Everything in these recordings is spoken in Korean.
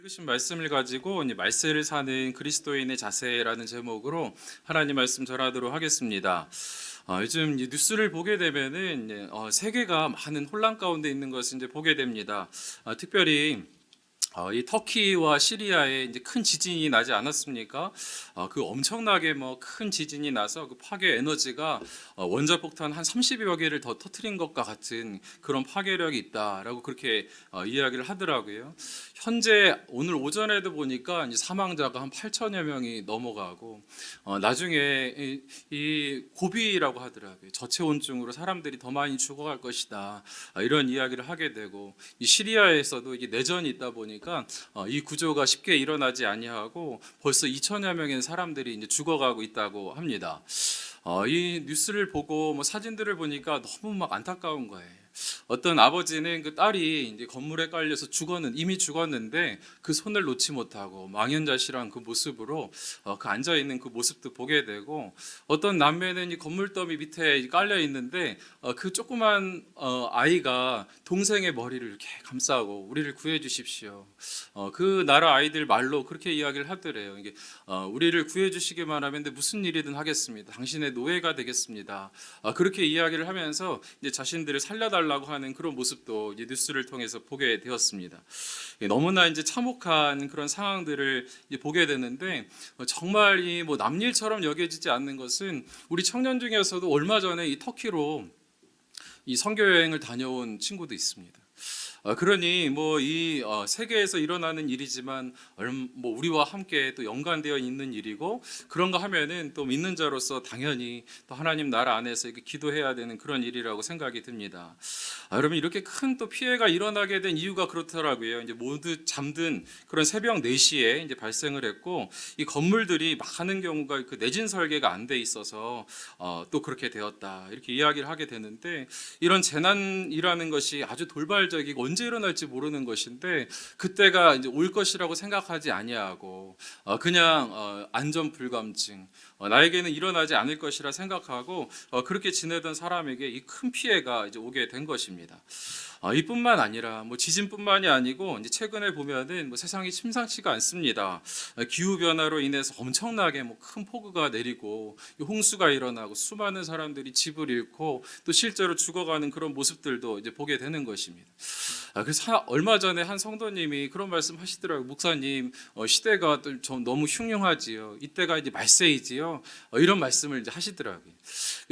읽으신 말씀을 가지고 이제 말세를 사는 그리스도인의 자세라는 제목으로 하나님 말씀 전하도록 하겠습니다. 요즘 이제 뉴스를 보게 되면은 이제 세계가 많은 혼란 가운데 있는 것을 이제 보게 됩니다. 특별히 이 터키와 시리아에 이제 큰 지진이 나지 않았습니까? 그 엄청나게 뭐 큰 지진이 나서 그 파괴 에너지가 원자폭탄 한 30여 개를 더 터트린 것과 같은 그런 파괴력이 있다라고 그렇게 이야기를 하더라고요. 현재 오늘 오전에도 보니까 이제 사망자가 한 8천여 명이 넘어가고 나중에 이 고비라고 하더라고요. 저체온증으로 사람들이 더 많이 죽어갈 것이다. 이런 이야기를 하게 되고 이 시리아에서도 이게 내전이 있다 보니까 이 구조가 쉽게 일어나지 아니하고 벌써 2천여 명의 사람들이 이제 죽어가고 있다고 합니다. 이 뉴스를 보고 뭐 사진들을 보니까 너무 막 안타까운 거예요. 어떤 아버지는 그 딸이 이제 건물에 깔려서 이미 죽었는데 그 손을 놓지 못하고 망연자실한 그 모습으로 그 앉아 있는 그 모습도 보게 되고, 어떤 남매는 이 건물 더미 밑에 깔려 있는데 그 조그만 아이가 동생의 머리를 이렇게 감싸고 우리를 구해 주십시오. 그 나라 아이들 말로 그렇게 이야기를 하더래요. 이게 우리를 구해 주시기만 하면 무슨 일이든 하겠습니다. 당신의 노예가 되겠습니다. 그렇게 이야기를 하면서 이제 자신들을 살려달라고 하는 그런 모습도 이제 뉴스를 통해서 보게 되었습니다. 너무나 이제 참혹한 그런 상황들을 이제 보게 되는데, 정말 이 뭐 남일처럼 여겨지지 않는 것은 우리 청년 중에서도 얼마 전에 이 터키로 이 선교 여행을 다녀온 친구도 있습니다. 그러니 뭐 이 세계에서 일어나는 일이지만 뭐 우리와 함께 또 연관되어 있는 일이고, 그런가 하면은 또 믿는 자로서 당연히 또 하나님 나라 안에서 이렇게 기도해야 되는 그런 일이라고 생각이 듭니다. 여러분, 이렇게 큰 또 피해가 일어나게 된 이유가 그렇더라고요. 이제 모두 잠든 그런 새벽 4시에 이제 발생을 했고, 이 건물들이 많은 경우가 그 내진 설계가 안 돼 있어서 또 그렇게 되었다, 이렇게 이야기를 하게 되는데, 이런 재난이라는 것이 아주 돌발적이고 언제 일어날지 모르는 것인데, 그때가 이제 올 것이라고 생각하지 아니하고 그냥 안전 불감증, 나에게는 일어나지 않을 것이라 생각하고 그렇게 지내던 사람에게 이 큰 피해가 이제 오게 된 것입니다. 이뿐만 아니라 뭐 지진뿐만이 아니고 이제 최근에 보면은 뭐 세상이 심상치가 않습니다. 기후 변화로 인해서 엄청나게 뭐 큰 폭우가 내리고 홍수가 일어나고 수많은 사람들이 집을 잃고 또 실제로 죽어가는 그런 모습들도 이제 보게 되는 것입니다. 그래서 얼마 전에 한 성도님이 그런 말씀하시더라고요. 목사님, 시대가 좀 너무 흉흉하지요. 이때가 이제 말세이지요. 이런 말씀을 이제 하시더라고요.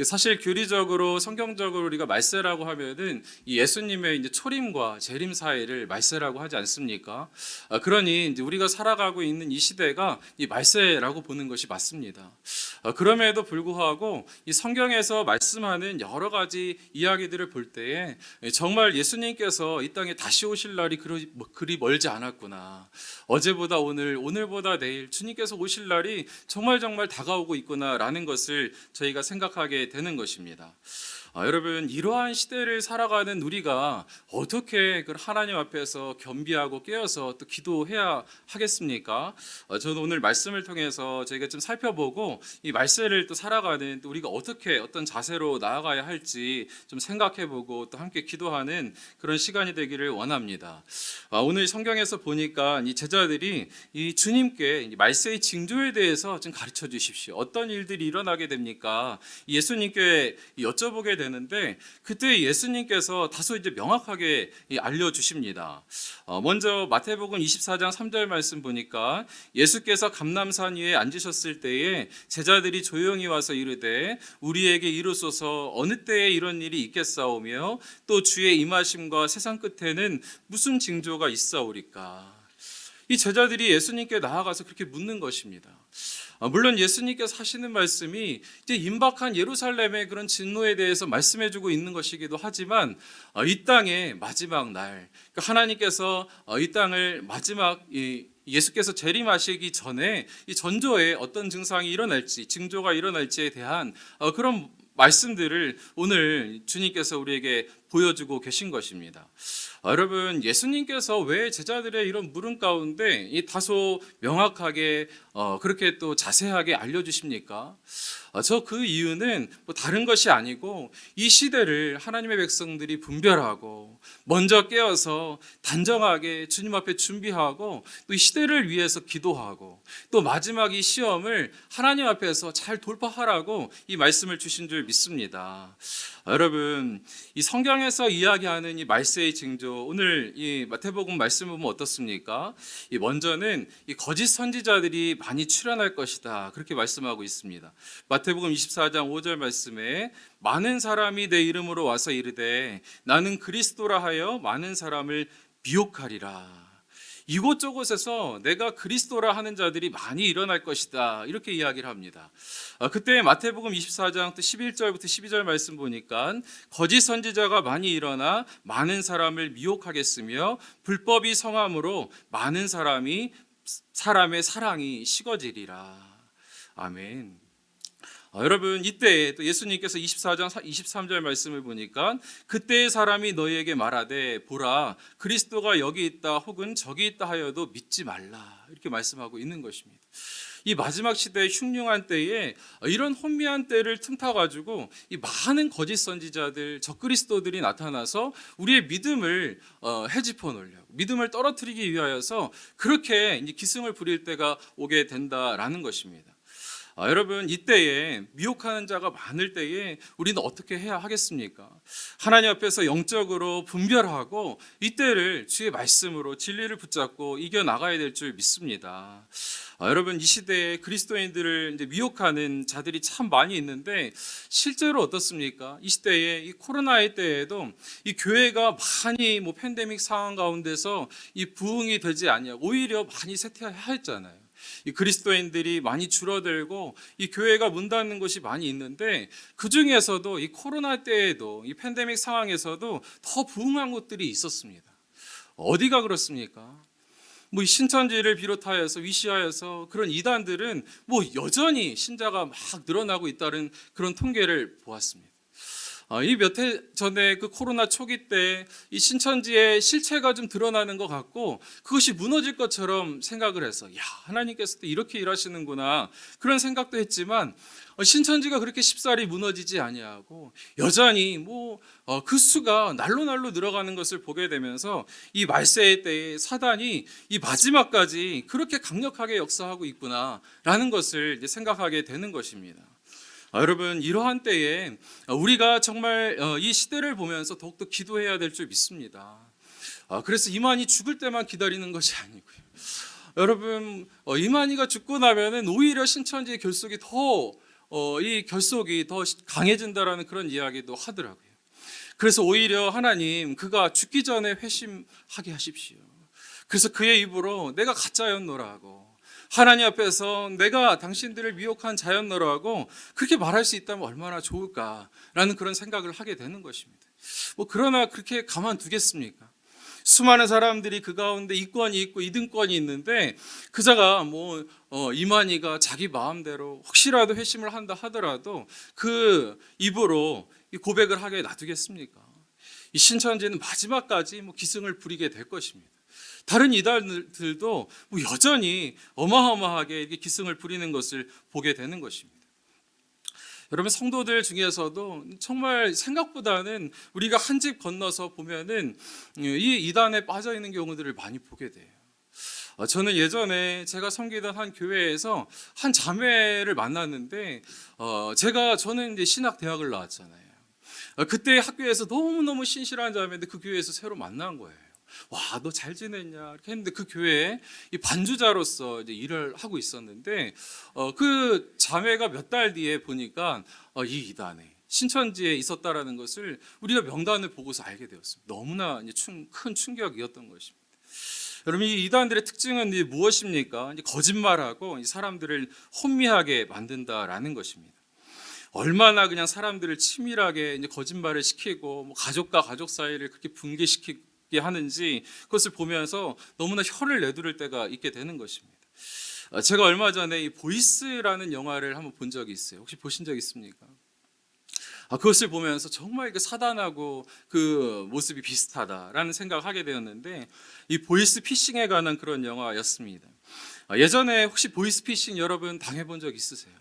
사실 교리적으로 성경적으로 우리가 말세라고 하면은 이 예수님의 이제 초림과 재림 사이를 말세라고 하지 않습니까? 그러니 이제 우리가 살아가고 있는 이 시대가 이 말세라고 보는 것이 맞습니다. 그럼에도 불구하고 이 성경에서 말씀하는 여러 가지 이야기들을 볼 때에 정말 예수님께서 이 땅에 다시 오실 날이 그리 멀지 않았구나. 어제보다 오늘, 오늘보다 내일 주님께서 오실 날이 정말 다가오고 있구나라는 것을 저희가 생각하게 되는 것입니다. 여러분, 이러한 시대를 살아가는 우리가 어떻게 그 하나님 앞에서 겸비하고 깨어서 또 기도해야 하겠습니까? 저는 오늘 말씀을 통해서 저희가 좀 살펴보고 이 말세를 또 살아가는 또 우리가 어떻게 어떤 자세로 나아가야 할지 좀 생각해보고 또 함께 기도하는 그런 시간이 되기를 원합니다. 오늘 성경에서 보니까 이 제자들이 이 주님께 이 말세의 징조에 대해서 좀 가르쳐 주십시오. 어떤 일들이 일어나게 됩니까? 예수님께 여쭤보게 되는데, 그때 예수님께서 다소 이제 명확하게 알려주십니다. 먼저 마태복음 24장 3절 말씀 보니까 예수께서 감람산 위에 앉으셨을 때에 제자들이 조용히 와서 이르되 우리에게 이르소서 어느 때에 이런 일이 있겠사오며 또 주의 임하심과 세상 끝에는 무슨 징조가 있사오리까? 이 제자들이 예수님께 나아가서 그렇게 묻는 것입니다. 물론 예수님께서 하시는 말씀이 이제 임박한 예루살렘의 그런 진노에 대해서 말씀해주고 있는 것이기도 하지만, 이 땅의 마지막 날, 하나님께서 이 땅을 마지막 예수께서 재림하시기 전에 이 전조에 어떤 증상이 일어날지, 징조가 일어날지에 대한 그런 말씀들을 오늘 주님께서 우리에게 보여주고 계신 것입니다. 여러분, 예수님께서 왜 제자들의 이런 물음 가운데 이 다소 명확하게 그렇게 또 자세하게 알려주십니까? 저 그 이유는 뭐 다른 것이 아니고 이 시대를 하나님의 백성들이 분별하고 먼저 깨어서 단정하게 주님 앞에 준비하고 또 이 시대를 위해서 기도하고 또 마지막 이 시험을 하나님 앞에서 잘 돌파하라고 이 말씀을 주신 줄 믿습니다. 여러분, 이 성경에서 이야기하는 이 말세의 징조, 오늘 이 마태복음 말씀 보면 어떻습니까? 이 먼저는 이 거짓 선지자들이 많이 출현할 것이다, 그렇게 말씀하고 있습니다. 마태복음 24장 5절 말씀에 많은 사람이 내 이름으로 와서 이르되 나는 그리스도라 하여 많은 사람을 미혹하리라. 이곳저곳에서 내가 그리스도라 하는 자들이 많이 일어날 것이다, 이렇게 이야기를 합니다. 그때 마태복음 24장 11절부터 12절 말씀 보니까 거짓 선지자가 많이 일어나 많은 사람을 미혹하겠으며 불법이 성함으로 많은 사람의 사랑이 식어지리라. 아멘. 여러분, 이때 또 예수님께서 24장 23절 말씀을 보니까 그때의 사람이 너희에게 말하되 보라 그리스도가 여기 있다 혹은 저기 있다 하여도 믿지 말라, 이렇게 말씀하고 있는 것입니다. 이 마지막 시대의 흉흉한 때에 이런 혼미한 때를 틈타 가지고 이 많은 거짓 선지자들, 적그리스도들이 나타나서 우리의 믿음을 헤집어 놓으려고, 믿음을 떨어뜨리기 위하여서 그렇게 이제 기승을 부릴 때가 오게 된다라는 것입니다. 여러분, 이때에 미혹하는 자가 많을 때에 우리는 어떻게 해야 하겠습니까? 하나님 앞에서 영적으로 분별하고 이때를 주의 말씀으로 진리를 붙잡고 이겨나가야 될 줄 믿습니다. 여러분, 이 시대에 그리스도인들을 이제 미혹하는 자들이 참 많이 있는데 실제로 어떻습니까? 이 시대에 이 코로나의 때에도 이 교회가 많이 뭐 팬데믹 상황 가운데서 이 부흥이 되지 아니하고 오히려 많이 쇠퇴하였잖아요. 이 그리스도인들이 많이 줄어들고 이 교회가 문 닫는 곳이 많이 있는데 그 중에서도 이 코로나 때에도 이 팬데믹 상황에서도 더 부흥한 곳들이 있었습니다. 어디가 그렇습니까? 뭐 이 신천지를 비롯하여서 위시하여서 그런 이단들은 뭐 여전히 신자가 막 늘어나고 있다는 그런 통계를 보았습니다. 이 몇 해 전에 그 코로나 초기 때 이 신천지의 실체가 좀 드러나는 것 같고 그것이 무너질 것처럼 생각을 해서 야, 하나님께서 또 이렇게 일하시는구나, 그런 생각도 했지만 신천지가 그렇게 쉽사리 무너지지 아니하고 여전히 그 수가 날로 늘어가는 것을 보게 되면서 이 말세의 때에 사단이 이 마지막까지 그렇게 강력하게 역사하고 있구나라는 것을 이제 생각하게 되는 것입니다. 여러분, 이러한 때에 우리가 정말 이 시대를 보면서 더욱더 기도해야 될 줄 믿습니다. 그래서 이만희 죽을 때만 기다리는 것이 아니고요. 여러분, 이만희가 죽고 나면은 오히려 신천지의 결속이 이 결속이 더 강해진다라는 그런 이야기도 하더라고요. 그래서 오히려 하나님 그가 죽기 전에 회심하게 하십시오. 그래서 그의 입으로 내가 가짜였노라 하고 하나님 앞에서 내가 당신들을 미혹한 자였노라 하고 그렇게 말할 수 있다면 얼마나 좋을까라는 그런 생각을 하게 되는 것입니다. 그러나 그렇게 가만두겠습니까? 수많은 사람들이 그 가운데 이권이 있고 이등권이 있는데 그자가 이만희가 자기 마음대로 혹시라도 회심을 한다 하더라도 그 입으로 고백을 하게 놔두겠습니까? 이 신천지는 마지막까지 기승을 부리게 될 것입니다. 다른 이단들도 여전히 어마어마하게 이렇게 기승을 부리는 것을 보게 되는 것입니다. 여러분, 성도들 중에서도 정말 생각보다는 우리가 한 집 건너서 보면은 이 이단에 빠져 있는 경우들을 많이 보게 돼요. 저는 예전에 제가 섬기던 한 교회에서 한 자매를 만났는데 저는 이제 신학 대학을 나왔잖아요. 그때 학교에서 너무너무 신실한 자매인데 그 교회에서 새로 만난 거예요. 와, 너 잘 지냈냐 이렇게 했는데 그 교회에 이 반주자로서 이제 일을 하고 있었는데 그 자매가 몇 달 뒤에 보니까 이 이단에 신천지에 있었다라는 것을 우리가 명단을 보고서 알게 되었습니다. 너무나 이제 큰 충격이었던 것입니다. 여러분, 이 이단들의 특징은 이제 무엇입니까? 이제 거짓말하고 사람들을 혼미하게 만든다라는 것입니다. 얼마나 그냥 사람들을 치밀하게 이제 거짓말을 시키고 가족과 가족 사이를 그렇게 붕괴시키게 하는지 그것을 보면서 너무나 혀를 내두를 때가 있게 되는 것입니다. 제가 얼마 전에 이 보이스라는 영화를 한번 본 적이 있어요. 혹시 보신 적 있습니까? 그것을 보면서 정말 그 사단하고 그 모습이 비슷하다라는 생각을 하게 되었는데, 이 보이스피싱에 관한 그런 영화였습니다. 예전에 혹시 보이스피싱 여러분 당해본 적 있으세요?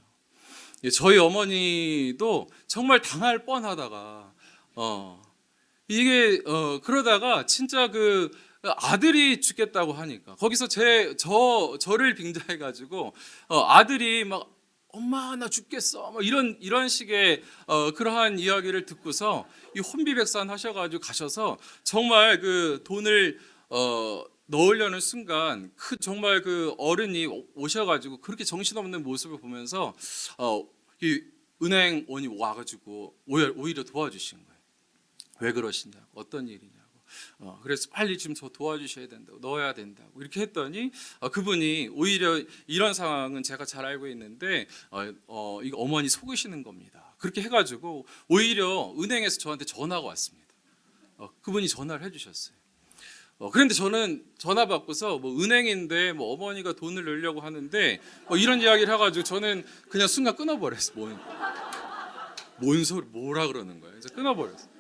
예, 저희 어머니도 정말 당할 뻔하다가 이게 그러다가 진짜 그 아들이 죽겠다고 하니까 거기서 저를 빙자해 가지고 아들이 막 엄마 나 죽겠어 뭐 이런 식의 그러한 이야기를 듣고서 이 혼비백산 하셔가지고 가셔서 정말 그 돈을 넣으려는 순간 정말 그 어른이 오셔가지고 그렇게 정신없는 모습을 보면서 이 은행원이 와가지고 오히려 도와주신 거예요. 왜 그러시냐고, 어떤 일이냐고. 그래서 빨리 지금 저 도와주셔야 된다고, 넣어야 된다고 이렇게 했더니 그분이 오히려 이런 상황은 제가 잘 알고 있는데 이거 어머니 속으시는 겁니다. 그렇게 해가지고 오히려 은행에서 저한테 전화가 왔습니다. 그분이 전화를 해주셨어요. 그런데 저는 전화 받고서 뭐 은행인데 뭐 어머니가 돈을 넣으려고 하는데 이런 이야기를 해가지고 저는 그냥 순간 끊어버렸어요. 뭔 소리, 뭐라 그러는 거예요? 그래서 끊어버렸어요.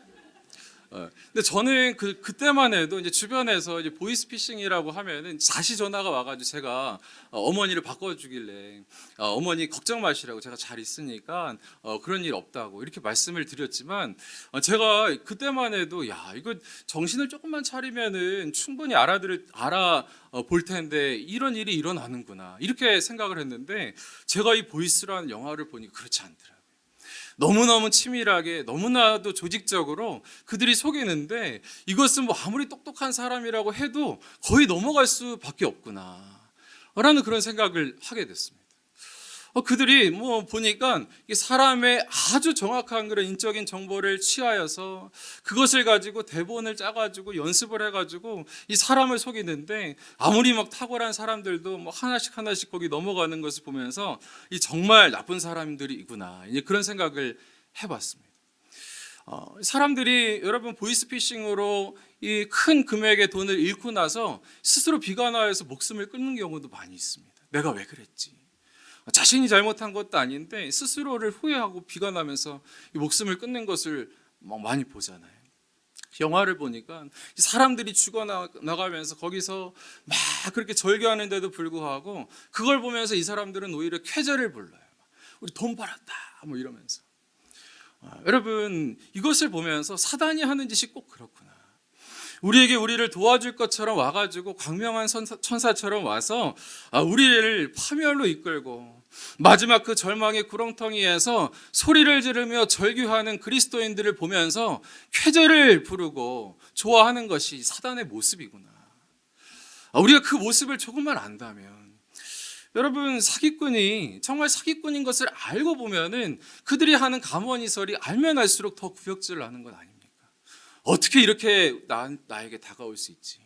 근데 저는 그때만 해도 이제 주변에서 이제 보이스피싱이라고 하면은 다시 전화가 와가지고 제가 어머니를 바꿔주길래 어머니 걱정 마시라고, 제가 잘 있으니까 그런 일 없다고 이렇게 말씀을 드렸지만 제가 그때만 해도 야 이거 정신을 조금만 차리면은 충분히 알아 볼 텐데 이런 일이 일어나는구나 이렇게 생각을 했는데, 제가 이 보이스라는 영화를 보니까 그렇지 않더라고요. 너무너무 치밀하게 너무나도 조직적으로 그들이 속이는데, 이것은 뭐 아무리 똑똑한 사람이라고 해도 거의 넘어갈 수밖에 없구나 라는 그런 생각을 하게 됐습니다. 그들이 뭐 보니까 사람의 아주 정확한 그런 인적인 정보를 취하여서 그것을 가지고 대본을 짜가지고 연습을 해가지고 이 사람을 속이는데, 아무리 막 탁월한 사람들도 뭐 하나씩 거기 넘어가는 것을 보면서 이 정말 나쁜 사람들이구나 이제 그런 생각을 해봤습니다. 사람들이 여러분 보이스피싱으로 이 큰 금액의 돈을 잃고 나서 스스로 비관하여서 목숨을 끊는 경우도 많이 있습니다. 내가 왜 그랬지? 자신이 잘못한 것도 아닌데 스스로를 후회하고 비관하면서 이 목숨을 끊는 것을 막 많이 보잖아요. 영화를 보니까 사람들이 죽어나가면서 거기서 막 그렇게 절규하는데도 불구하고 그걸 보면서 이 사람들은 오히려 쾌재를 불러요. 우리 돈 벌었다 뭐 이러면서. 여러분 이것을 보면서 사단이 하는 짓이 꼭 그렇구나. 우리에게 우리를 도와줄 것처럼 와가지고 광명한 천사처럼 와서 우리를 파멸로 이끌고 마지막 그 절망의 구렁텅이에서 소리를 지르며 절규하는 그리스도인들을 보면서 쾌재를 부르고 좋아하는 것이 사단의 모습이구나. 우리가 그 모습을 조금만 안다면, 여러분 사기꾼이 정말 사기꾼인 것을 알고 보면은 그들이 하는 감언이설이 알면 알수록 더 구역질을 하는 건 아닙니까? 어떻게 이렇게 나에게 다가올 수 있지?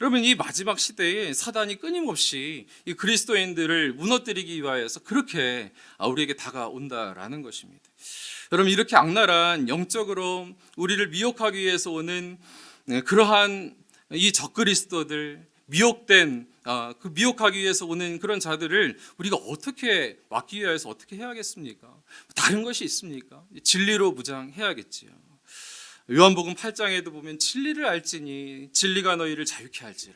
여러분 이 마지막 시대에 사단이 끊임없이 이 그리스도인들을 무너뜨리기 위하여서 그렇게 우리에게 다가온다라는 것입니다. 여러분 이렇게 악랄한 영적으로 우리를 미혹하기 위해서 오는 그러한 이 적그리스도들, 미혹된 그 미혹하기 위해서 오는 그런 자들을 우리가 어떻게 막기 위해서 어떻게 해야겠습니까? 다른 것이 있습니까? 진리로 무장해야겠지요. 요한복음 8장에도 보면 진리를 알지니 진리가 너희를 자유케 할지라.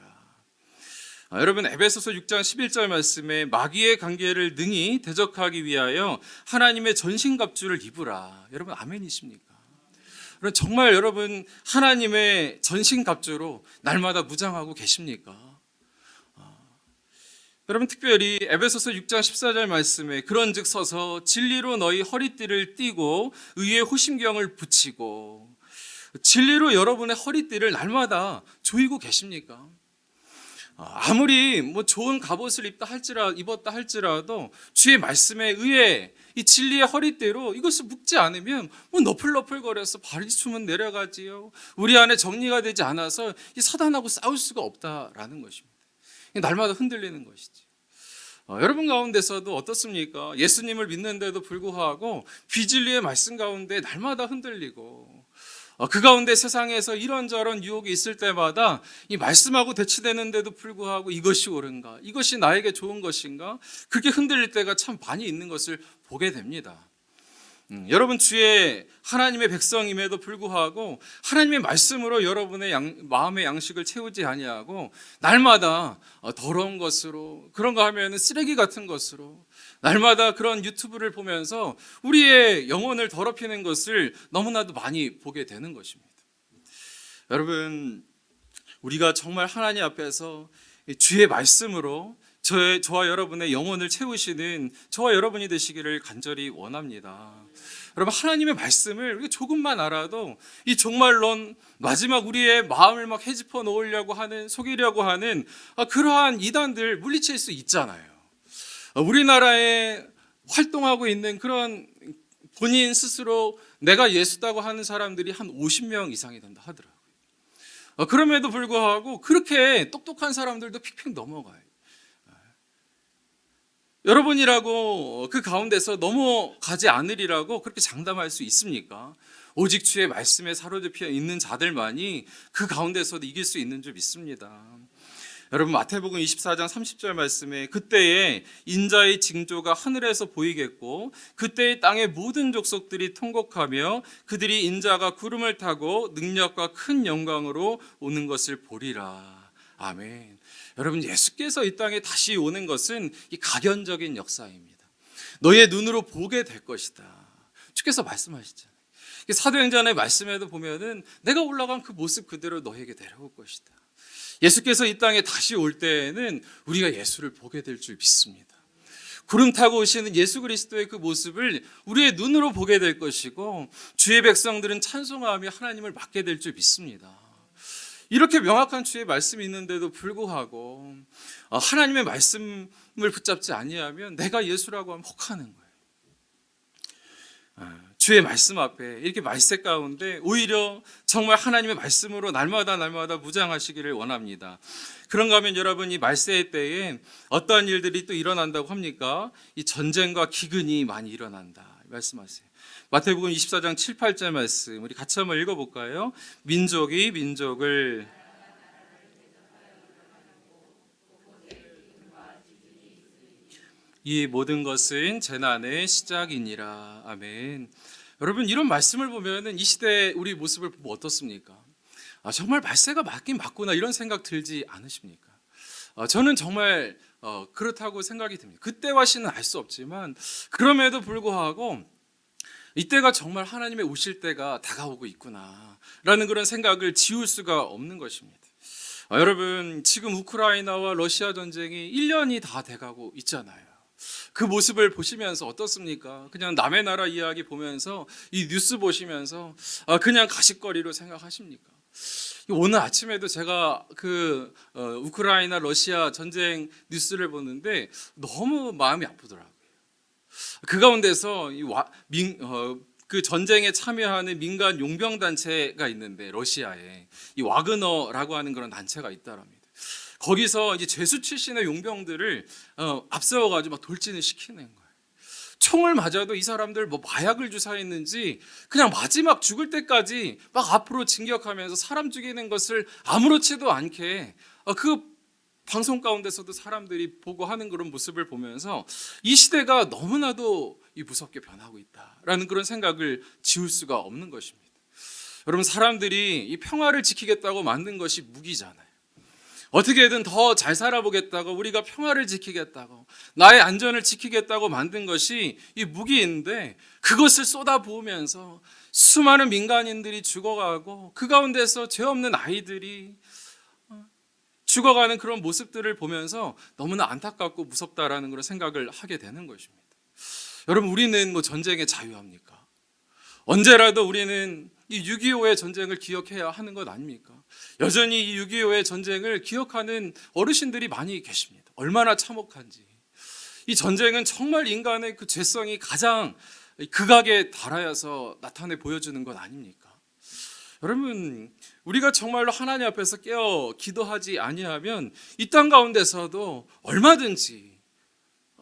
여러분 에베소서 6장 11절 말씀에 마귀의 관계를 능히 대적하기 위하여 하나님의 전신갑주를 입으라. 여러분 아멘이십니까? 정말 여러분 하나님의 전신갑주로 날마다 무장하고 계십니까? 여러분 특별히 에베소서 6장 14절 말씀에 그런즉 서서 진리로 너희 허리띠를 띠고 의의 호심경을 붙이고, 진리로 여러분의 허리띠를 날마다 조이고 계십니까? 아무리 뭐 좋은 갑옷을 입었다 할지라도 주의 말씀에 의해 이 진리의 허리띠로 이것을 묶지 않으면 뭐 너플너플거려서 발이춤은 내려가지요. 우리 안에 정리가 되지 않아서 이 사단하고 싸울 수가 없다라는 것입니다. 날마다 흔들리는 것이지. 여러분 가운데서도 어떻습니까? 예수님을 믿는데도 불구하고 비진리의 말씀 가운데 날마다 흔들리고, 그 가운데 세상에서 이런저런 유혹이 있을 때마다 이 말씀하고 대치되는데도 불구하고 이것이 옳은가? 이것이 나에게 좋은 것인가? 그렇게 흔들릴 때가 참 많이 있는 것을 보게 됩니다. 여러분 주의 하나님의 백성임에도 불구하고 하나님의 말씀으로 여러분의 마음의 양식을 채우지 아니하고 날마다 더러운 것으로, 그런 거 하면 쓰레기 같은 것으로, 날마다 그런 유튜브를 보면서 우리의 영혼을 더럽히는 것을 너무나도 많이 보게 되는 것입니다. 여러분, 우리가 정말 하나님 앞에서 주의 말씀으로 저와 여러분의 영혼을 채우시는 저와 여러분이 되시기를 간절히 원합니다. 여러분, 하나님의 말씀을 우리가 조금만 알아도 이 종말론, 마지막 우리의 마음을 막 헤집어 놓으려고 하는, 속이려고 하는 그러한 이단들 물리칠 수 있잖아요. 우리나라에 활동하고 있는 그런 본인 스스로 내가 예수다고 하는 사람들이 한 50명 이상이 된다 하더라고요. 그럼에도 불구하고 그렇게 똑똑한 사람들도 픽픽 넘어가요. 여러분이라고 그 가운데서 넘어가지 않으리라고 그렇게 장담할 수 있습니까? 오직 주의 말씀에 사로잡혀 있는 자들만이 그 가운데서도 이길 수 있는 줄 믿습니다. 여러분, 마태복음 24장 30절 말씀에 그때에 인자의 징조가 하늘에서 보이겠고 그때의 땅의 모든 족속들이 통곡하며 그들이 인자가 구름을 타고 능력과 큰 영광으로 오는 것을 보리라. 아멘. 여러분, 예수께서 이 땅에 다시 오는 것은 이 가견적인 역사입니다. 너의 눈으로 보게 될 것이다. 주께서 말씀하시잖아요. 사도행전의 말씀에도 보면은 내가 올라간 그 모습 그대로 너에게 내려올 것이다. 예수께서 이 땅에 다시 올 때에는 우리가 예수를 보게 될 줄 믿습니다. 구름 타고 오시는 예수 그리스도의 그 모습을 우리의 눈으로 보게 될 것이고 주의 백성들은 찬송하며 하나님을 맡게 될 줄 믿습니다. 이렇게 명확한 주의 말씀이 있는데도 불구하고 하나님의 말씀을 붙잡지 아니하면 내가 예수라고 하면 혹하는 거예요. 주의 말씀 앞에 이렇게 말세 가운데 오히려 정말 하나님의 말씀으로 날마다 무장하시기를 원합니다. 그런가 하면 여러분, 이 말세의 때에 어떠한 일들이 또 일어난다고 합니까? 이 전쟁과 기근이 많이 일어난다 말씀하세요. 마태복음 24장 7, 8절 말씀 우리 같이 한번 읽어볼까요? 민족이 민족을 이 모든 것은 재난의 시작이니라. 아멘. 여러분, 이런 말씀을 보면은 이 시대의 우리 모습을 보면 어떻습니까? 정말 말세가 맞긴 맞구나 이런 생각 들지 않으십니까? 저는 정말 그렇다고 생각이 듭니다. 그때와 시는 알 수 없지만 그럼에도 불구하고 이때가 정말 하나님의 오실 때가 다가오고 있구나라는 그런 생각을 지울 수가 없는 것입니다. 여러분, 지금 우크라이나와 러시아 전쟁이 1년이 다 돼가고 있잖아요. 그 모습을 보시면서 어떻습니까? 그냥 남의 나라 이야기 보면서 이 뉴스 보시면서 그냥 가십거리로 생각하십니까? 오늘 아침에도 제가 그 우크라이나 러시아 전쟁 뉴스를 보는데 너무 마음이 아프더라고요. 그 가운데서 그 전쟁에 참여하는 민간 용병 단체가 있는데 러시아에 이 와그너라고 하는 그런 단체가 있다랍니다. 거기서 이제 죄수 출신의 용병들을 앞세워가지고 막 돌진을 시키는 거예요. 총을 맞아도 이 사람들 뭐 마약을 주사했는지 그냥 마지막 죽을 때까지 막 앞으로 진격하면서 사람 죽이는 것을 아무렇지도 않게 그 방송 가운데서도 사람들이 보고 하는 그런 모습을 보면서 이 시대가 너무나도 무섭게 변하고 있다라는 그런 생각을 지울 수가 없는 것입니다. 여러분, 사람들이 이 평화를 지키겠다고 만든 것이 무기잖아요. 어떻게든 더 잘 살아보겠다고, 우리가 평화를 지키겠다고, 나의 안전을 지키겠다고 만든 것이 이 무기인데 그것을 쏟아부으면서 수많은 민간인들이 죽어가고 그 가운데서 죄 없는 아이들이 죽어가는 그런 모습들을 보면서 너무나 안타깝고 무섭다라는 그런 생각을 하게 되는 것입니다. 여러분, 우리는 뭐 전쟁에 자유합니까? 언제라도 우리는 이 6.25의 전쟁을 기억해야 하는 것 아닙니까? 여전히 이 6.25의 전쟁을 기억하는 어르신들이 많이 계십니다. 얼마나 참혹한지. 이 전쟁은 정말 인간의 그 죄성이 가장 극악에 달하여서 나타내 보여주는 것 아닙니까? 여러분, 우리가 정말로 하나님 앞에서 깨어 기도하지 아니하면 이 땅 가운데서도 얼마든지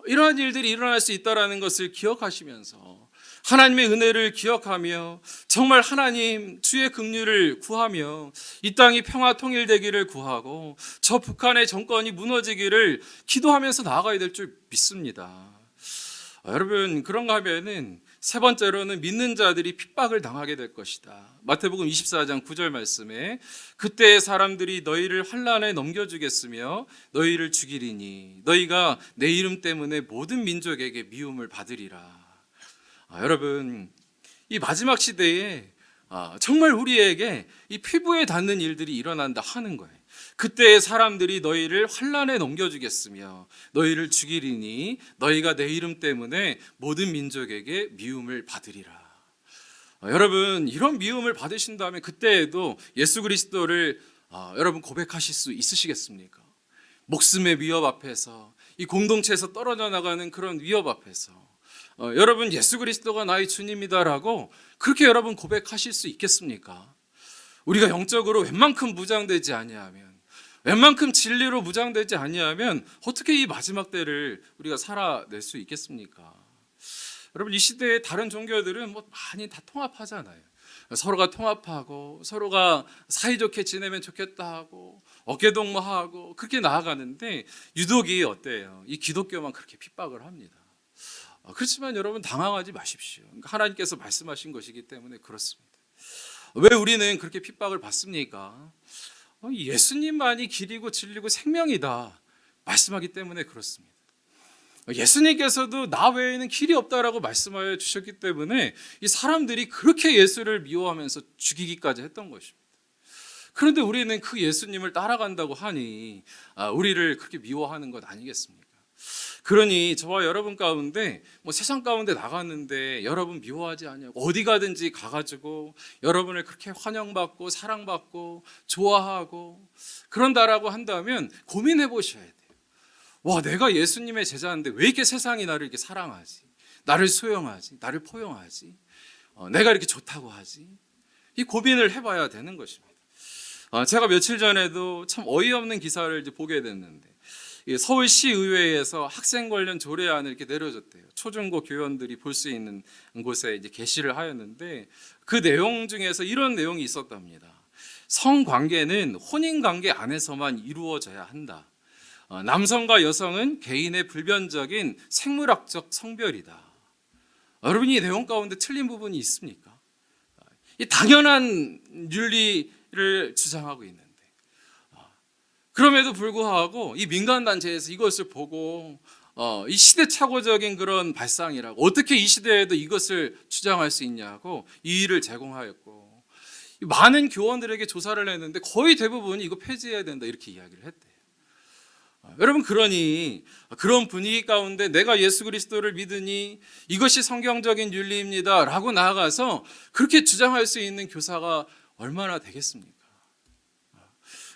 이러한 일들이 일어날 수 있다는 것을 기억하시면서 하나님의 은혜를 기억하며 정말 하나님 주의 긍휼을 구하며 이 땅이 평화 통일되기를 구하고 저 북한의 정권이 무너지기를 기도하면서 나아가야 될 줄 믿습니다. 여러분, 그런가 하면은 세 번째로는 믿는 자들이 핍박을 당하게 될 것이다. 마태복음 24장 9절 말씀에 그때 사람들이 너희를 환난에 넘겨주겠으며 너희를 죽이리니 너희가 내 이름 때문에 모든 민족에게 미움을 받으리라. 여러분, 이 마지막 시대에 정말 우리에게 이 피부에 닿는 일들이 일어난다 하는 거예요. 그때 사람들이 너희를 환난에 넘겨주겠으며 너희를 죽이리니 너희가 내 이름 때문에 모든 민족에게 미움을 받으리라. 여러분, 이런 미움을 받으신다면 그때에도 예수 그리스도를 여러분 고백하실 수 있으시겠습니까? 목숨의 위협 앞에서, 이 공동체에서 떨어져 나가는 그런 위협 앞에서 여러분 예수 그리스도가 나의 주님이다라고 그렇게 여러분 고백하실 수 있겠습니까? 우리가 영적으로 웬만큼 무장되지 아니하면, 웬만큼 진리로 무장되지 아니하면 어떻게 이 마지막 때를 우리가 살아낼 수 있겠습니까? 여러분, 이 시대의 다른 종교들은 뭐 많이 다 통합하잖아요. 서로가 통합하고 서로가 사이좋게 지내면 좋겠다 하고 어깨동무하고 그렇게 나아가는데 유독이 어때요? 이 기독교만 그렇게 핍박을 합니다. 그렇지만 여러분 당황하지 마십시오. 하나님께서 말씀하신 것이기 때문에 그렇습니다. 왜 우리는 그렇게 핍박을 받습니까? 예수님만이 길이고 진리고 생명이다 말씀하기 때문에 그렇습니다. 예수님께서도 나 외에는 길이 없다라고 말씀하여 주셨기 때문에 이 사람들이 그렇게 예수를 미워하면서 죽이기까지 했던 것입니다. 그런데 우리는 그 예수님을 따라간다고 하니 우리를 그렇게 미워하는 것 아니겠습니까? 그러니 저와 여러분 가운데 뭐 세상 가운데 나갔는데 여러분 미워하지 않냐고, 어디 가든지 가가지고 여러분을 그렇게 환영받고 사랑받고 좋아하고 그런다라고 한다면 고민해 보셔야 돼요. 와, 내가 예수님의 제자인데 왜 이렇게 세상이 나를 이렇게 사랑하지, 나를 수용하지, 나를 포용하지, 내가 이렇게 좋다고 하지, 이 고민을 해봐야 되는 것입니다. 제가 며칠 전에도 참 어이없는 기사를 이제 보게 됐는데 서울시의회에서 학생 관련 조례안을 이렇게 내려줬대요. 초중고 교원들이 볼 수 있는 곳에 이제 게시를 하였는데 그 내용 중에서 이런 내용이 있었답니다. 성관계는 혼인관계 안에서만 이루어져야 한다. 남성과 여성은 개인의 불변적인 생물학적 성별이다. 여러분, 이 내용 가운데 틀린 부분이 있습니까? 이 당연한 윤리를 주장하고 있는데 그럼에도 불구하고 이 민간단체에서 이것을 보고 이 시대착오적인 그런 발상이라고, 어떻게 이 시대에도 이것을 주장할 수 있냐고 이의를 제공하였고, 많은 교원들에게 조사를 했는데 거의 대부분이 이거 폐지해야 된다 이렇게 이야기를 했대요. 여러분, 그러니 그런 분위기 가운데 내가 예수 그리스도를 믿으니 이것이 성경적인 윤리입니다 라고 나아가서 그렇게 주장할 수 있는 교사가 얼마나 되겠습니까?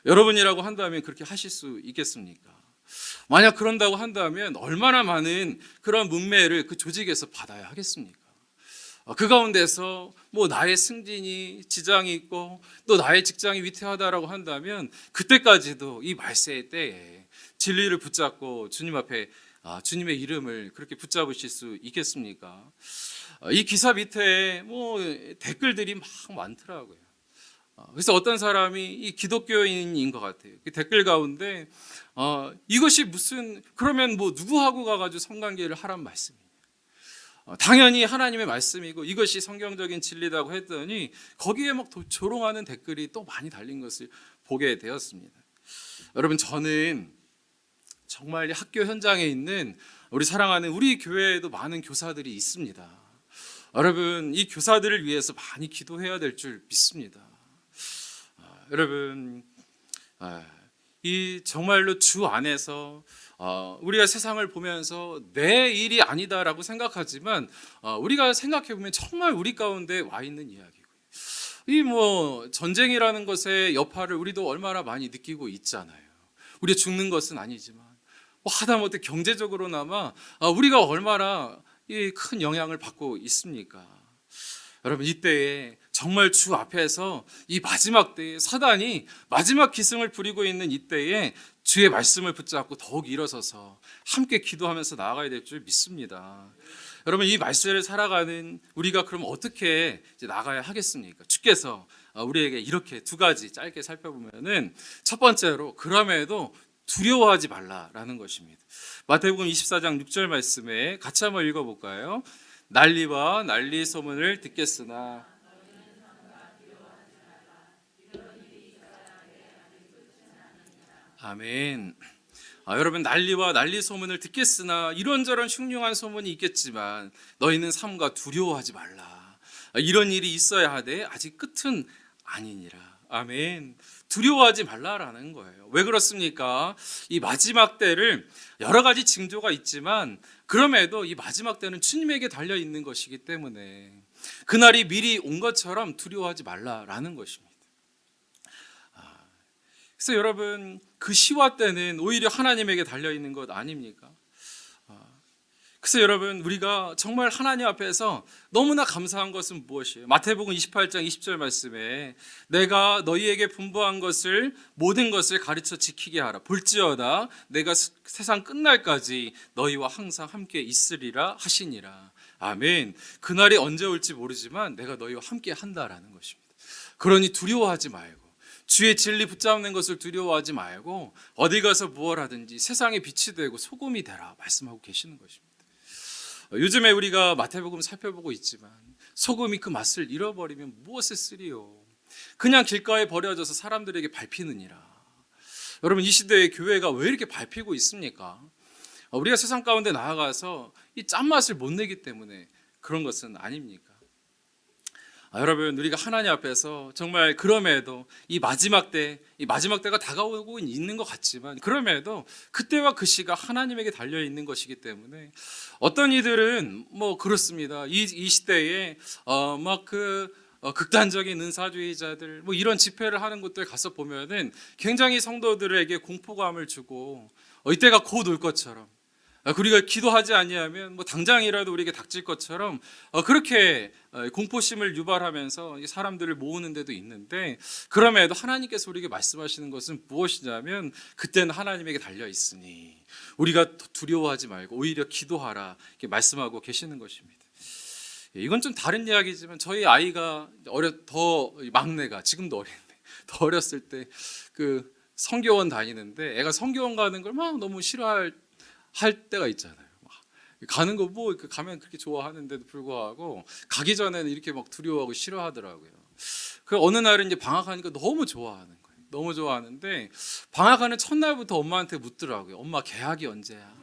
여러분이라고 한다면 그렇게 하실 수 있겠습니까? 만약 그런다고 한다면 얼마나 많은 그런 문매를 그 조직에서 받아야 하겠습니까? 그 가운데서 뭐 나의 승진이 지장이 있고 또 나의 직장이 위태하다라고 한다면 그때까지도 이 말세의 때에 진리를 붙잡고 주님 앞에 주님의 이름을 그렇게 붙잡으실 수 있겠습니까? 이 기사 밑에 뭐 댓글들이 막 많더라고요. 그래서 어떤 사람이 이 기독교인인 것 같아요. 그 댓글 가운데 이것이 무슨, 그러면 뭐 누구하고 가가지고 성관계를 하란 말씀이냐, 당연히 하나님의 말씀이고 이것이 성경적인 진리라고 했더니 거기에 막 조롱하는 댓글이 또 많이 달린 것을 보게 되었습니다. 여러분, 저는 정말 학교 현장에 있는 우리 사랑하는 우리 교회에도 많은 교사들이 있습니다. 여러분, 이 교사들을 위해서 많이 기도해야 될 줄 믿습니다. 여러분, 이 정말로 주 안에서 우리가 세상을 보면서 내 일이 아니다라고 생각하지만 우리가 생각해 보면 정말 우리 가운데 와 있는 이야기고요. 이 뭐 전쟁이라는 것의 여파를 우리도 얼마나 많이 느끼고 있잖아요. 우리 죽는 것은 아니지만 하다못해 경제적으로나마 우리가 얼마나 큰 영향을 받고 있습니까? 여러분, 이때에 정말 주 앞에서 이 마지막 때에 사단이 마지막 기승을 부리고 있는 이때에 주의 말씀을 붙잡고 더욱 일어서서 함께 기도하면서 나아가야 될 줄 믿습니다. 여러분, 이 말씀을 살아가는 우리가 그럼 어떻게 이제 나가야 하겠습니까? 주께서 우리에게 이렇게 두 가지 짧게 살펴보면은, 첫 번째로 그럼에도 두려워하지 말라라는 것입니다. 마태복음 24장 6절 말씀에 같이 한번 읽어볼까요? 난리와 난리 소문을 듣겠으나. 아멘. 여러분, 난리와 난리 소문을 듣겠으나, 이런저런 흉흉한 소문이 있겠지만 너희는 삼가 두려워하지 말라. 이런 일이 있어야 하되 아직 끝은 아니니라. 아멘. 두려워하지 말라라는 거예요. 왜 그렇습니까? 이 마지막 때를 여러 가지 징조가 있지만 그럼에도 이 마지막 때는 주님에게 달려 있는 것이기 때문에 그날이 미리 온 것처럼 두려워하지 말라라는 것입니다. 그래서 여러분, 그 시와 때는 오히려 하나님에게 달려 있는 것 아닙니까? 그래서 여러분, 우리가 정말 하나님 앞에서 너무나 감사한 것은 무엇이에요? 마태복음 28장 20절 말씀에 내가 너희에게 분부한 것을 모든 것을 가르쳐 지키게 하라. 볼지어다 내가 세상 끝날까지 너희와 항상 함께 있으리라 하시니라. 아멘. 그날이 언제 올지 모르지만 내가 너희와 함께 한다라는 것입니다. 그러니 두려워하지 말고, 주의 진리 붙잡는 것을 두려워하지 말고 어디 가서 무엇 하든지 세상의 빛이 되고 소금이 되라 말씀하고 계시는 것입니다. 요즘에 우리가 마태복음 살펴보고 있지만 소금이 그 맛을 잃어버리면 무엇을 쓰리요? 그냥 길가에 버려져서 사람들에게 밟히느니라. 여러분, 이 시대의 교회가 왜 이렇게 밟히고 있습니까? 우리가 세상 가운데 나아가서 이 짠맛을 못 내기 때문에 그런 것은 아닙니까? 여러분, 우리가 하나님 앞에서 정말 그럼에도 이 마지막 때가 다가오고 있는 것 같지만 그럼에도 그때와 그 시가 하나님에게 달려 있는 것이기 때문에 어떤 이들은 뭐 그렇습니다. 이 시대에 극단적인 은사주의자들 뭐 이런 집회를 하는 곳들 가서 보면은 굉장히 성도들에게 공포감을 주고 이때가 곧 올 것처럼, 우리가 기도하지 아니하면 뭐 당장이라도 우리에게 닥칠 것처럼 그렇게 공포심을 유발하면서 사람들을 모으는 데도 있는데, 그럼에도 하나님께서 우리에게 말씀하시는 것은 무엇이냐면 그때는 하나님에게 달려 있으니 우리가 두려워하지 말고 오히려 기도하라 이렇게 말씀하고 계시는 것입니다. 이건 좀 다른 이야기지만 저희 아이가 막내가 지금도 어린데 더 어렸을 때 그 성교원 다니는데 애가 성교원 가는 걸 막 너무 싫어할 때가 있잖아요. 가는 거 뭐 가면 그렇게 좋아하는데도 불구하고 가기 전에는 이렇게 막 두려워하고 싫어하더라고요. 그 어느 날은 이제 방학하니까 너무 좋아하는 거예요. 너무 좋아하는데 방학하는 첫날부터 엄마한테 묻더라고요. 엄마, 개학이 언제야?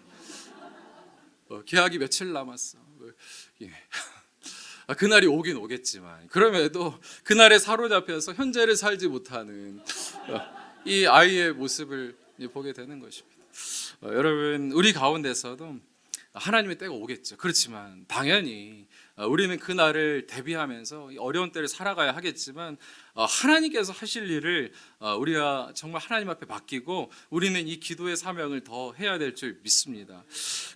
개학이 며칠 남았어? 예. 그날이 오긴 오겠지만 그럼에도 그날에 사로잡혀서 현재를 살지 못하는 이 아이의 모습을 보게 되는 것입니다. 여러분, 우리 가운데서도 하나님의 때가 오겠죠. 그렇지만 당연히 우리는 그날을 대비하면서 어려운 때를 살아가야 하겠지만 하나님께서 하실 일을 우리가 정말 하나님 앞에 맡기고 우리는 이 기도의 사명을 더 해야 될 줄 믿습니다.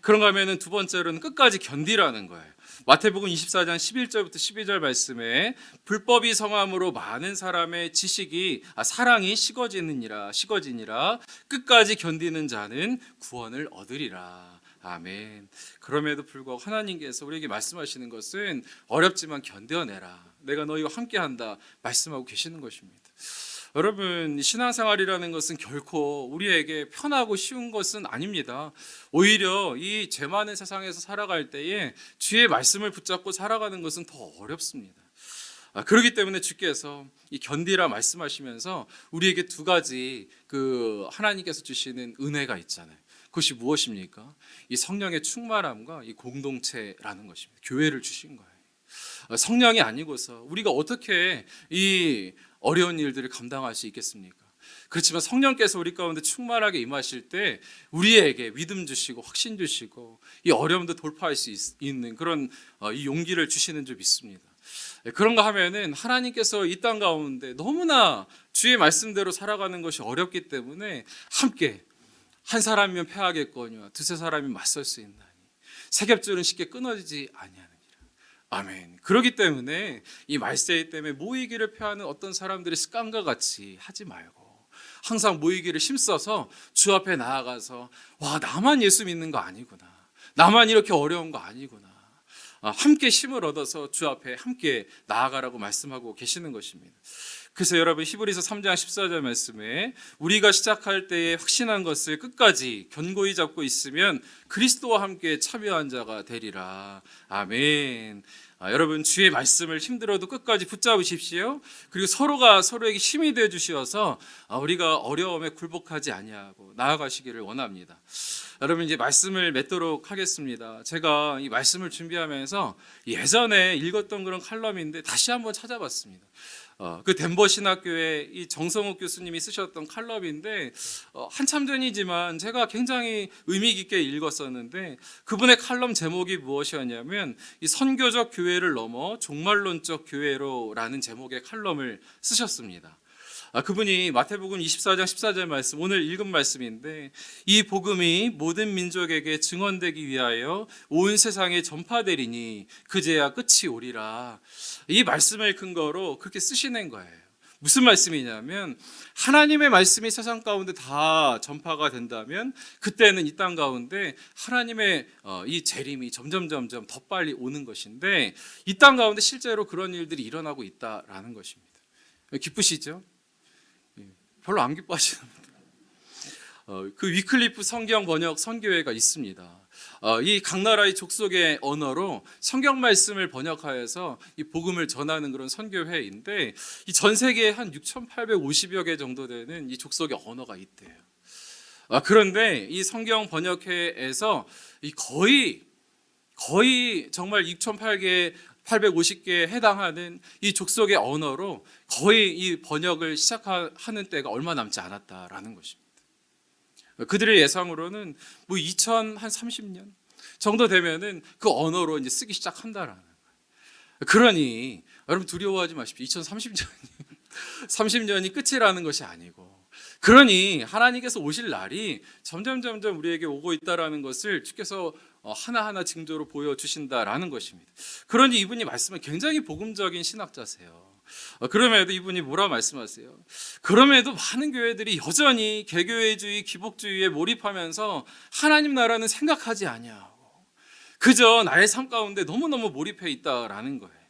그런가 하면은 두 번째로는 끝까지 견디라는 거예요. 마태복음 24장 11절부터 12절 말씀에 불법이 성함으로 많은 사람의 사랑이 식어지니라 끝까지 견디는 자는 구원을 얻으리라. 아멘. 그럼에도 불구하고 하나님께서 우리에게 말씀하시는 것은 어렵지만 견뎌내라, 내가 너희와 함께한다 말씀하고 계시는 것입니다. 여러분, 신앙생활이라는 것은 결코 우리에게 편하고 쉬운 것은 아닙니다. 오히려 이 죄 많은 세상에서 살아갈 때에 주의 말씀을 붙잡고 살아가는 것은 더 어렵습니다. 그렇기 때문에 주께서 이 견디라 말씀하시면서 우리에게 두 가지 하나님께서 주시는 은혜가 있잖아요. 그것이 무엇입니까? 이 성령의 충만함과 이 공동체라는 것입니다. 교회를 주신 거예요. 성령이 아니고서 우리가 어떻게 이 어려운 일들을 감당할 수 있겠습니까? 그렇지만 성령께서 우리 가운데 충만하게 임하실 때 우리에게 믿음 주시고 확신 주시고 이 어려움도 돌파할 수 있는 그런 이 용기를 주시는 줄 믿습니다. 그런가 하면은 하나님께서 이 땅 가운데 너무나 주의 말씀대로 살아가는 것이 어렵기 때문에 함께 한 사람이면 패하겠거니와 두세 사람이 맞설 수 있나니 세겹줄은 쉽게 끊어지지 아니하느니라. 아멘. 그렇기 때문에 이 말세이 때문에 모이기를 펴하는 어떤 사람들의 습관과 같이 하지 말고 항상 모이기를 힘써서 주 앞에 나아가서 나만 예수 믿는 거 아니구나, 나만 이렇게 어려운 거 아니구나, 함께 힘을 얻어서 주 앞에 함께 나아가라고 말씀하고 계시는 것입니다. 그래서 여러분 히브리서 3장 14절 말씀에 우리가 시작할 때에 확신한 것을 끝까지 견고히 잡고 있으면 그리스도와 함께 참여한 자가 되리라. 아멘. 여러분 주의 말씀을 힘들어도 끝까지 붙잡으십시오. 그리고 서로가 서로에게 힘이 되어 주셔서 우리가 어려움에 굴복하지 아니하고 나아가시기를 원합니다. 여러분 이제 말씀을 맺도록 하겠습니다. 제가 이 말씀을 준비하면서 예전에 읽었던 그런 칼럼인데 다시 한번 찾아봤습니다. 그 덴버 신학교의 이 정성욱 교수님이 쓰셨던 칼럼인데 한참 전이지만 제가 굉장히 의미 깊게 읽었었는데 그분의 칼럼 제목이 무엇이었냐면 이 선교적 교회를 넘어 종말론적 교회로라는 제목의 칼럼을 쓰셨습니다. 그분이 마태복음 24장 14절 말씀, 오늘 읽은 말씀인데 이 복음이 모든 민족에게 증언되기 위하여 온 세상에 전파되리니 그제야 끝이 오리라. 이 말씀을 근거로 그렇게 쓰시는 거예요. 무슨 말씀이냐면 하나님의 말씀이 세상 가운데 다 전파가 된다면 그때는 이 땅 가운데 하나님의 이 재림이 점점 더 빨리 오는 것인데 이 땅 가운데 실제로 그런 일들이 일어나고 있다라는 것입니다. 기쁘시죠? 별로 안 기뻐하시는 분들. 그 위클리프 성경 번역 선교회가 있습니다. 이 각 나라의 족속의 언어로 성경 말씀을 번역하여서 이 복음을 전하는 그런 선교회인데 이 전 세계에 한 6,850여 개 정도 되는 이 족속의 언어가 있대요. 그런데 이 성경 번역회에서 이 거의 정말 6,850개에 해당하는 이 족속의 언어로 거의 이 번역을 시작하는 때가 얼마 남지 않았다라는 것입니다. 그들의 예상으로는 뭐 2030년 정도 되면은 그 언어로 이제 쓰기 시작한다라는 거예요. 그러니 여러분 두려워하지 마십시오. 2030년이 30년이 끝이라는 것이 아니고 그러니 하나님께서 오실 날이 점점 우리에게 오고 있다라는 것을 주께서 하나하나 징조로 보여주신다라는 것입니다. 그러니 이분이 말씀은 굉장히 복음적인 신학자세요. 그럼에도 이분이 뭐라 말씀하세요? 그럼에도 많은 교회들이 여전히 개교회주의, 기복주의에 몰입하면서 하나님 나라는 생각하지 아니하고 그저 나의 삶 가운데 너무너무 몰입해 있다라는 거예요.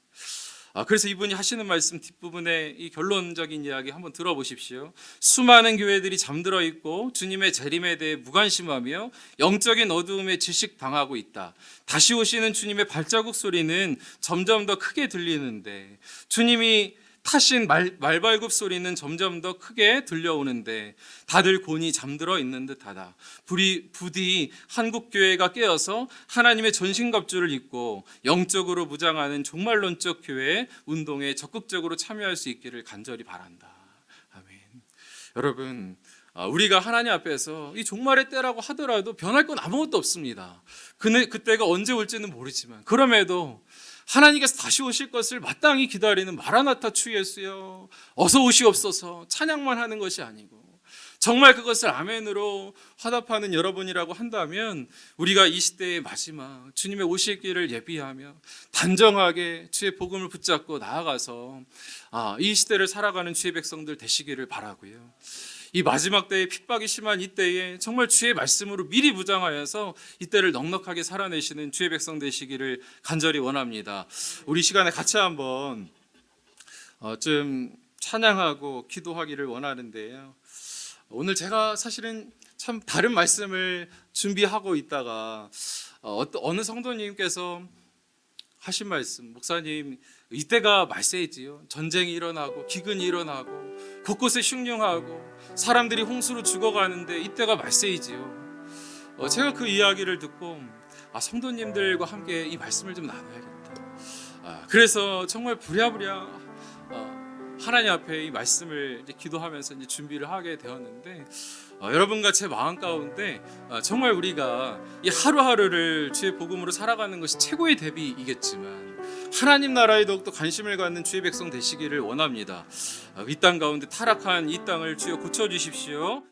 그래서 이분이 하시는 말씀 뒷부분에 이 결론적인 이야기 한번 들어보십시오. 수많은 교회들이 잠들어 있고 주님의 재림에 대해 무관심하며 영적인 어두움에 질식당하고 있다. 다시 오시는 주님의 발자국 소리는 점점 더 크게 들리는데 주님이 타신 말발굽 소리는 점점 더 크게 들려오는데 다들 곤히 잠들어 있는 듯하다. 부디 한국교회가 깨어서 하나님의 전신갑주를 입고 영적으로 무장하는 종말론적 교회 운동에 적극적으로 참여할 수 있기를 간절히 바란다. 아멘. 여러분 우리가 하나님 앞에서 이 종말의 때라고 하더라도 변할 건 아무것도 없습니다. 그때가 언제 올지는 모르지만 그럼에도 하나님께서 다시 오실 것을 마땅히 기다리는 마라나타 주 예수여 어서 오시옵소서 찬양만 하는 것이 아니고 정말 그것을 아멘으로 화답하는 여러분이라고 한다면 우리가 이 시대의 마지막 주님의 오실 길을 예비하며 단정하게 주의 복음을 붙잡고 나아가서 이 시대를 살아가는 주의 백성들 되시기를 바라고요. 이 마지막 때에 핍박이 심한 이때에 정말 주의 말씀으로 미리 무장하여서 이때를 넉넉하게 살아내시는 주의 백성 되시기를 간절히 원합니다. 우리 시간에 같이 한번 좀 찬양하고 기도하기를 원하는데요. 오늘 제가 사실은 참 다른 말씀을 준비하고 있다가 어느 성도님께서 하신 말씀, 목사님 이때가 말세이지요. 전쟁이 일어나고 기근이 일어나고 곳곳에 흉흉하고 사람들이 홍수로 죽어가는데 이때가 말세이지요. 제가 그 이야기를 듣고 성도님들과 함께 이 말씀을 좀 나눠야겠다. 그래서 정말 부랴부랴 하나님 앞에 이 말씀을 이제 기도하면서 이제 준비를 하게 되었는데 여러분과 제 마음 가운데 정말 우리가 이 하루하루를 주의 복음으로 살아가는 것이 최고의 대비이겠지만 하나님 나라에 더욱더 관심을 갖는 주의 백성 되시기를 원합니다. 이 땅 가운데 타락한 이 땅을 주여 고쳐주십시오.